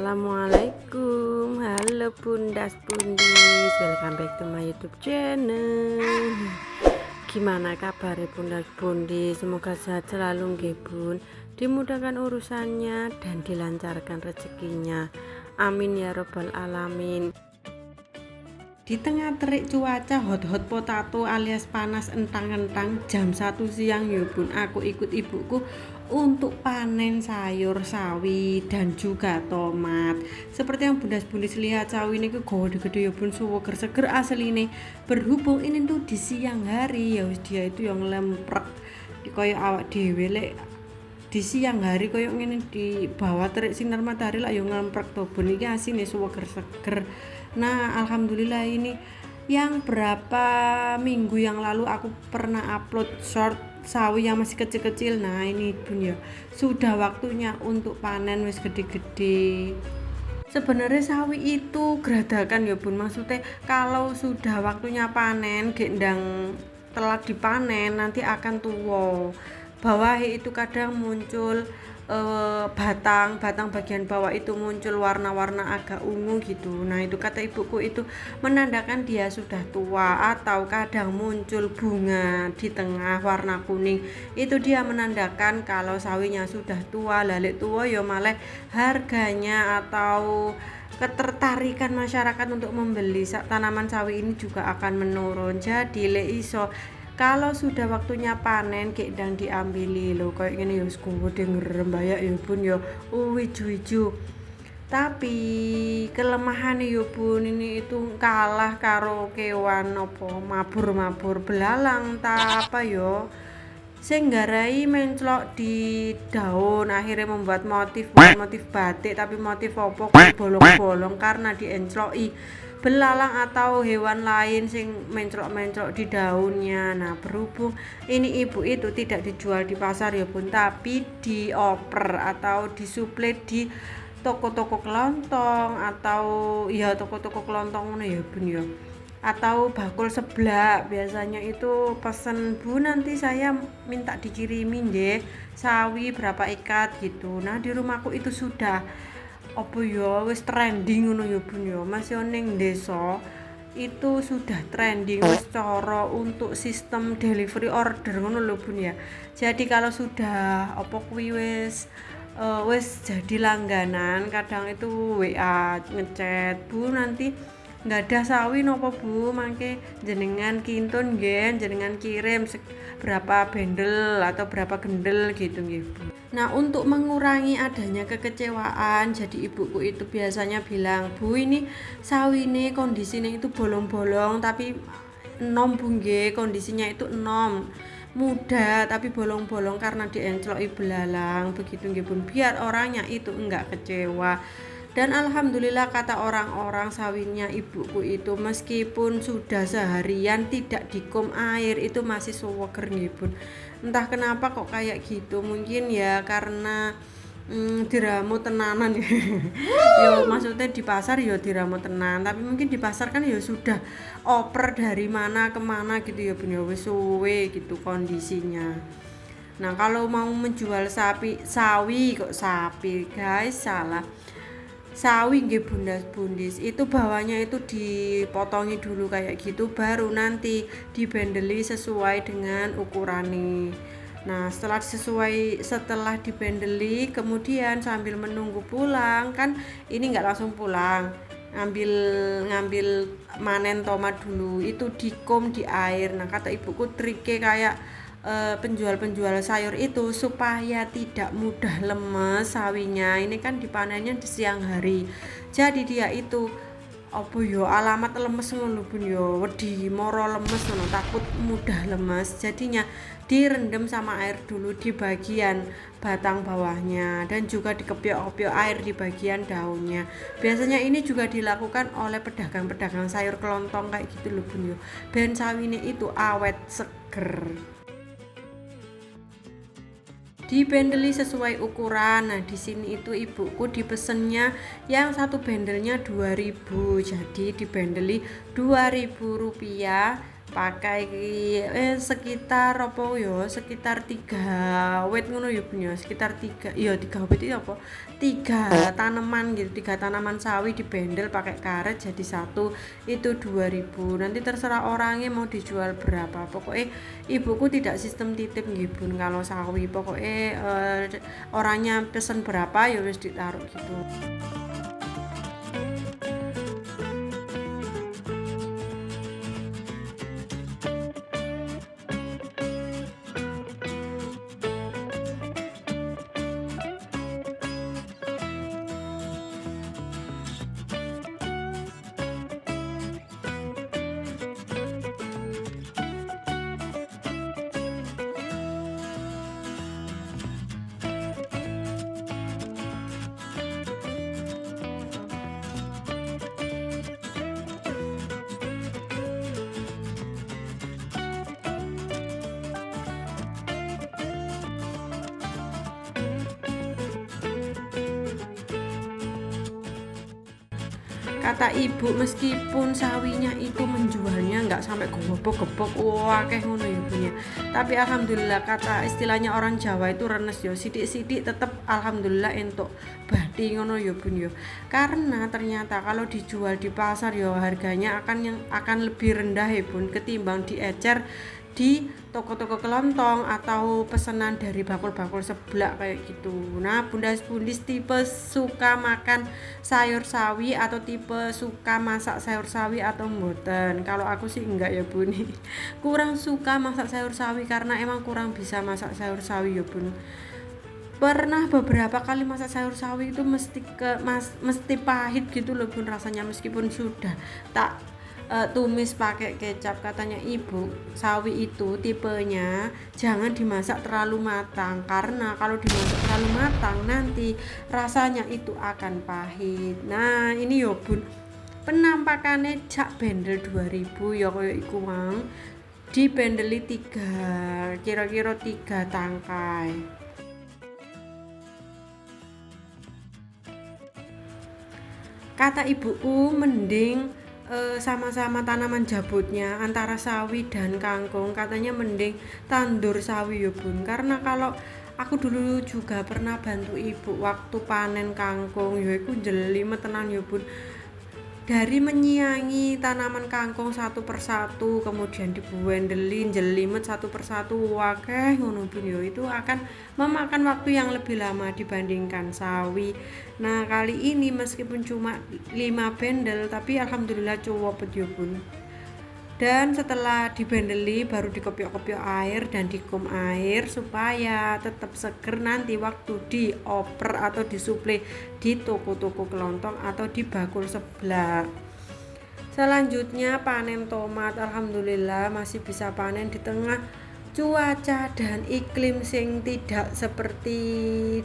Assalamualaikum, halo Bundas Bundis, welcome back to my YouTube channel. Gimana kabar Bundas Bundis? Semoga sehat selalu nggih Bun, dimudahkan urusannya dan dilancarkan rezekinya. Amin ya robbal alamin. Di tengah terik cuaca hot potato alias panas entang-entang jam 1 siang ya Bun, aku ikut ibuku untuk panen sayur sawi dan juga tomat. Seperti yang bundas-bundis lihat, sawi ini gede-gede ya Bun, seger asli ini. Berhubung ini tuh di siang hari ya dia itu yang lemprek koyo awak dhewe lek di siang hari koyo ngene di bawah terik sinar matahari lah yang ngemprek to Bun, iki asine seger. Nah, alhamdulillah ini yang berapa minggu yang lalu aku pernah upload short sawi yang masih kecil-kecil. Nah, ini Bun ya, sudah waktunya untuk panen wis gede-gede. Sebenarnya sawi itu geradakan ya Bun, maksudnya kalau sudah waktunya panen gendang telat dipanen nanti akan tua. Bawah itu kadang muncul batang bagian bawah itu muncul warna-warna agak ungu gitu. Nah, itu kata ibuku itu menandakan dia sudah tua, atau kadang muncul bunga di tengah warna kuning. Itu dia menandakan kalau sawinya sudah tua. Lalik tua ya malah harganya atau ketertarikan masyarakat untuk membeli tanaman sawi ini juga akan menurun. Jadi lek iso kalau sudah waktunya panen dan diambili lho kayak gini ya gede ngerembayak ya Bun ya wiju-wiju. Tapi kelemahan ya Bun ini itu kalah karo kewan apa mabur-mabur belalang tak apa ya sing nggarai menclok di daun, akhirnya membuat motif batik, tapi motif apa bolong-bolong karena diencloki belalang atau hewan lain sing menclok di daunnya. Nah, berhubung ini ibu itu tidak dijual di pasar ya Bun, tapi dioper atau disuplai di toko-toko kelontong atau ya toko-toko kelontong ngono ya Bun ya, atau bakul seblak. Biasanya itu pesen, Bu nanti saya minta dikirimin deh sawi berapa ikat gitu. Nah, di rumahku itu sudah apa ya wis trending ngono ya Bun ya, masih ning desa itu sudah trending wis cara untuk sistem delivery order ngono lho Bun ya. Jadi kalau sudah apa kuwi wis jadi langganan, kadang itu WA ngechat, Bu nanti nggak ada sawi nopo Bu, mangke jenengan kintun nggih, jenengan kirim berapa bendel atau berapa gendel gitu nggih Bu. Nah, untuk mengurangi adanya kekecewaan, jadi ibuku itu biasanya bilang, Bu ini sawi ini kondisinya itu bolong-bolong tapi enom Bu nggih, kondisinya itu enom muda tapi bolong-bolong karena diencloki belalang begitu nggih Bun, biar orangnya itu enggak kecewa. Dan alhamdulillah kata orang-orang sawinya ibuku itu meskipun sudah seharian tidak dikum air itu masih seger nggih Bun. Entah kenapa kok kayak gitu, mungkin ya karena diramu tenanan ya maksudnya di pasar ya diramu tenan, tapi mungkin di pasar kan ya sudah oper dari mana kemana gitu ya Bun ya, wis suwe gitu kondisinya. Nah, kalau mau menjual sawi guys, salah. Sawi nggih bundas-bundis itu bawahnya itu dipotongi dulu kayak gitu, baru nanti dibendeli sesuai dengan ukurane. Nah, setelah dibendeli kemudian sambil menunggu pulang, kan ini enggak langsung pulang, ngambil manen tomat dulu itu dikum di air. Nah, kata ibuku triknya kayak penjual-penjual sayur itu supaya tidak mudah lemes sawinya. Ini kan dipanennya di siang hari, jadi dia itu apa yo alamat lemes ngono Bun yo, wedi moro lemes ngono, takut mudah lemes, jadinya direndam sama air dulu di bagian batang bawahnya dan juga dikepiok-kepiok air di bagian daunnya. Biasanya ini juga dilakukan oleh pedagang-pedagang sayur kelontong kayak gitu loh Bun yo, ben sawine itu awet seger. Dibendeli sesuai ukuran. Nah, di sini itu ibuku dipesennya yang satu bendelnya 2000, jadi dibendeli 2000 rupiah pakai sekitar apa ya, sekitar 3 wit ngono ya Bun ya, sekitar 3 wit itu apa, 3 tanaman gitu, 3 tanaman sawi dibendel pakai karet jadi satu, itu 2.000. Nanti terserah orangnya mau dijual berapa, pokoknya ibuku tidak sistem titip nggih Bun kalau sawi, pokoknya orangnya pesen berapa ya wis ditaruh gitu. Kata ibu meskipun sawinya itu menjualnya nggak sampai gobok-gobok akeh ngono ya punya, tapi alhamdulillah kata istilahnya orang Jawa itu renes yo, sidik-sidik tetep alhamdulillah entuk bathi ngono ya bun yo, karena ternyata kalau dijual di pasar yo harganya akan lebih rendah ya bun ketimbang diecer di toko-toko kelontong atau pesanan dari bakul-bakul seblak kayak gitu. Nah, bunda-bundis tipe suka makan sayur sawi atau tipe suka masak sayur sawi atau mboten? Kalau aku sih enggak ya bun, kurang suka masak sayur sawi karena emang kurang bisa masak sayur sawi ya bun. Pernah beberapa kali masak sayur sawi itu mesti pahit gitu loh bun rasanya, meskipun sudah tak tumis pakai kecap. Katanya ibu, sawi itu tipenya jangan dimasak terlalu matang, karena kalau dimasak terlalu matang nanti rasanya itu akan pahit. Nah ini yo bun, penampakannya cak bendel 2.000 ya koyo iku mang, dibendeli kira-kira 3 tangkai. Kata ibuku mending sama-sama tanaman jabutnya antara sawi dan kangkung, katanya mending tandur sawi ya bun, karena kalau aku dulu juga pernah bantu ibu waktu panen kangkung ya iku jelimet tenan ya bun, dari menyiangi tanaman kangkung satu persatu kemudian dibuendelin jelimet satu persatu wakeh ngono bun yo, itu akan memakan waktu yang lebih lama dibandingkan sawi. Nah kali ini meskipun cuma 5 bendel tapi alhamdulillah cuwopet yo bun, dan setelah dibendeli baru dikopiok-kopiok air dan dikum air supaya tetap seger nanti waktu dioper atau disuplai di toko-toko kelontong atau di bakul seblak. Selanjutnya panen tomat, alhamdulillah masih bisa panen di tengah cuaca dan iklim sing tidak seperti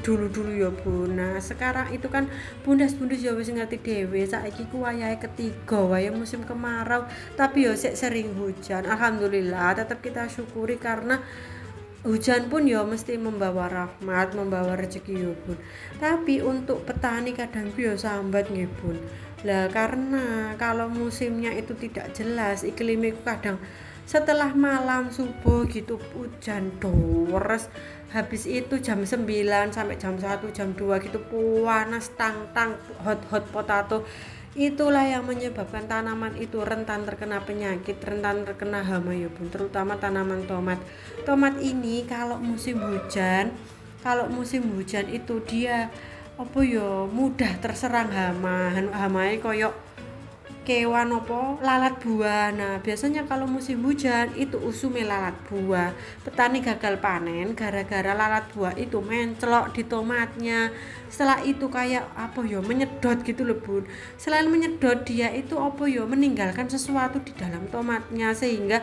dulu-dulu ya Bu. Nah sekarang itu kan bundas-bundus ya wis ngerti dhewe, saiki ku wayahe ketiga wae musim kemarau tapi ya sering hujan. Alhamdulillah tetap kita syukuri karena hujan pun ya mesti membawa rahmat, membawa rezeki ya Bun. Tapi untuk petani kadang ya sambat nggih Bun. Lah karena kalau musimnya itu tidak jelas, iklimnya itu kadang setelah malam subuh gitu hujan deres, habis itu jam 9 sampai jam 1 jam 2 gitu panas tang hot potato, itulah yang menyebabkan tanaman itu rentan terkena penyakit, rentan terkena hama ya Bun, terutama tanaman tomat ini kalau musim hujan itu dia apa ya mudah terserang hamae koyok kewan apa lalat buah. Nah biasanya kalau musim hujan itu usume lalat buah, petani gagal panen gara-gara lalat buah itu mencelok di tomatnya. Setelah itu kayak apa ya menyedot gitu loh Bun, selain menyedot dia itu apa ya meninggalkan sesuatu di dalam tomatnya sehingga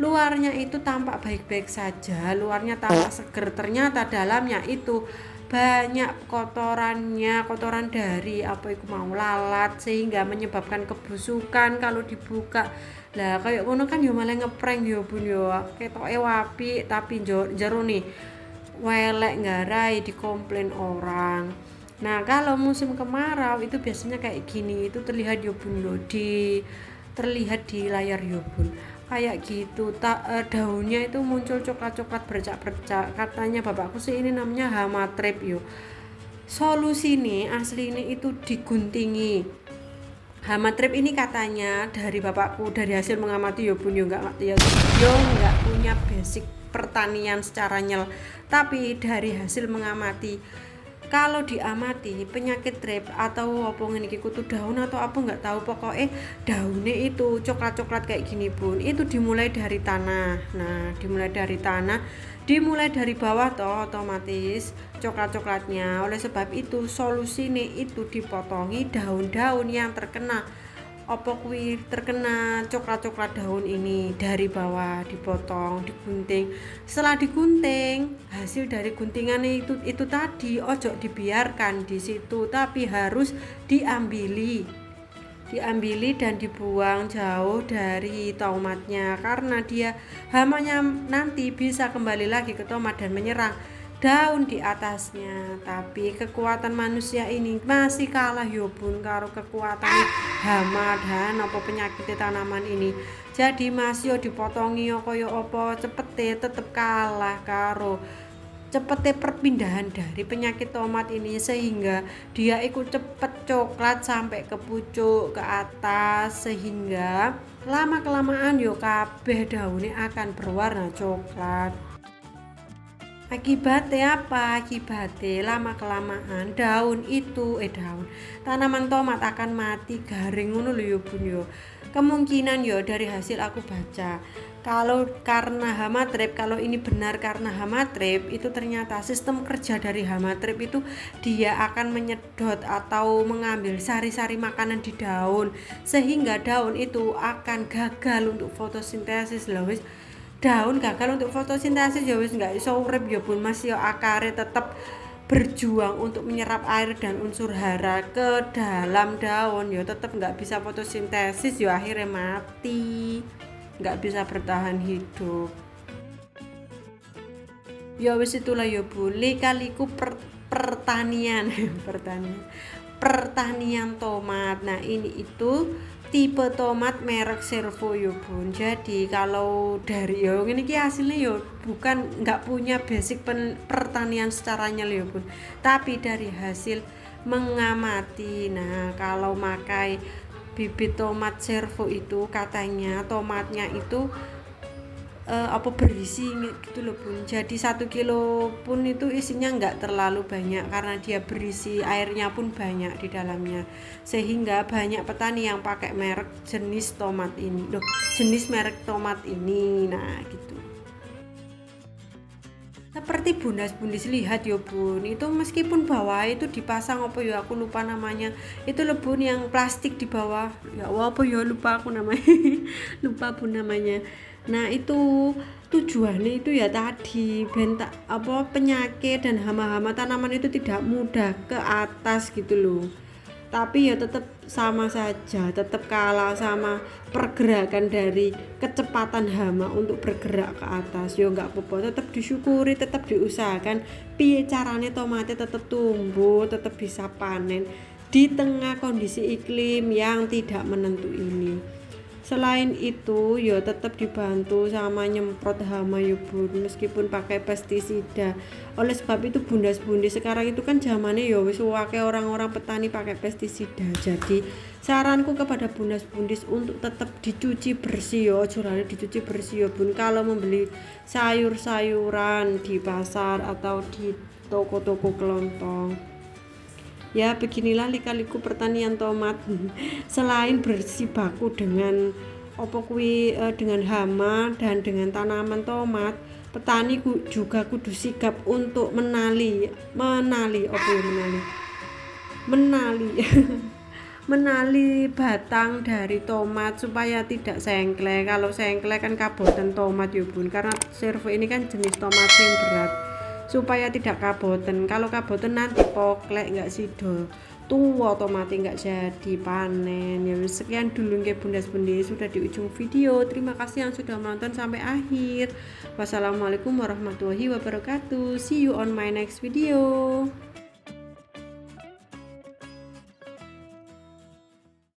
luarnya itu tampak baik-baik saja, luarnya tampak seger, ternyata dalamnya itu banyak kotoran dari apa itu mau lalat sehingga menyebabkan kebusukan kalau dibuka. Lah kayak ngono kan yo malah ngeprank yo Bun yo, ketoke wapi tapi jero nih welek nggarai dikomplain orang. Nah kalau musim kemarau itu biasanya kayak gini, itu terlihat yo Bun yo terlihat di layar yo Bun, kayak gitu. Daunnya itu muncul coklat-coklat bercak-bercak. Katanya bapakku sih ini namanya hama trip yo. Solusi nih asli ini itu diguntingi. Hama trip ini katanya dari bapakku, dari hasil mengamati yo bun yo nggak ngerti ya, yo nggak punya basic pertanian secara nyel, tapi dari hasil mengamati, kalau diamati penyakit trip atau apa ngene iki kutu daun atau apa nggak tahu, pokoknya daunnya itu coklat-coklat kayak gini bun, itu dimulai dari tanah. Nah dimulai dari bawah toh otomatis coklat-coklatnya. Oleh sebab itu solusi nih itu dipotongi daun-daun yang terkena terkena coklat-coklat daun ini dari bawah, dipotong, digunting. Setelah digunting, hasil dari guntingan itu tadi ojo dibiarkan di situ, tapi harus diambili dan dibuang jauh dari tomatnya, karena dia hamanya nanti bisa kembali lagi ke tomat dan menyerang daun di atasnya. Tapi kekuatan manusia ini masih kalah yo bun karo kekuatan hama dan apa penyakit tanaman ini. Jadi masih yo dipotongi yo kaya apa cepete tetep kalah karo cepetnya perpindahan dari penyakit tomat ini, sehingga dia ikut cepet coklat sampai ke pucuk ke atas, sehingga lama kelamaan yo kabeh daunnya akan berwarna coklat. Akibatnya apa? Akibatnya lama kelamaan tanaman tomat akan mati garing ngono lho yo bun yo. Kemungkinan yo dari hasil aku baca, kalau karena hama trip, kalau ini benar karena hama trip, itu ternyata sistem kerja dari hama trip itu dia akan menyedot atau mengambil sari-sari makanan di daun, sehingga daun itu akan gagal untuk fotosintesis loh. Wis daun gagal untuk fotosintesis ya wis nggak iso urip ya bun, masih akare tetap berjuang untuk menyerap air dan unsur hara ke dalam daun ya, tetap nggak bisa fotosintesis ya, akhirnya mati, nggak bisa bertahan hidup. Ya wis itulah ya bun, lika-liku pertanian pertanian tomat. Nah ini itu tipe tomat merek Servo yo bun. Jadi kalau dari yo ini hasilnya yo bukan nggak punya basic pertanian secara nyel yo bun, tapi dari hasil mengamati. Nah kalau makai bibit tomat Servo itu katanya tomatnya itu berisi gitu loh bun. Jadi 1 kilo pun itu isinya nggak terlalu banyak, karena dia berisi airnya pun banyak di dalamnya, sehingga banyak petani yang pakai merek jenis merek tomat ini. Nah gitu, seperti bundas-bundis, lihat yo bun, itu meskipun bawah itu dipasang apa yo aku lupa namanya, itu loh bun yang plastik di bawah, ya apa yo lupa aku namanya lupa bun namanya. Nah itu tujuannya itu ya tadi bentak penyakit dan hama-hama tanaman itu tidak mudah ke atas gitu loh. Tapi ya tetap sama saja, tetap kalah sama pergerakan dari kecepatan hama untuk bergerak ke atas. Yo nggak apa-apa, tetap disyukuri, tetap diusahakan piye caranya tomatnya tetap tumbuh, tetap bisa panen di tengah kondisi iklim yang tidak menentu ini. Selain itu yo tetap dibantu sama nyemprot hama yo bun, meskipun pakai pestisida. Oleh sebab itu bundas-bundis sekarang itu kan zamannya yo wis akeh orang-orang petani pakai pestisida. Jadi saranku kepada bundas-bundis untuk tetap dicuci bersih yo, curane dicuci bersih yo bun, kalau membeli sayur-sayuran di pasar atau di toko-toko kelontong. Ya beginilah lika-liku pertanian tomat. Selain berjibaku dengan dengan hama dan dengan tanaman tomat, petani juga kudu sigap untuk menali menali batang dari tomat supaya tidak sengklek. Kalau sengklek kan kaboten tomat ya bun, karena Servo ini kan jenis tomat yang berat, supaya tidak kaboten. Kalau kaboten nanti poklek nggak sido, tua otomatis nggak jadi panen. Ya sekian dulu nggih bundas-bundis, sudah di ujung video. Terima kasih yang sudah menonton sampai akhir. Wassalamualaikum warahmatullahi wabarakatuh. See you on my next video.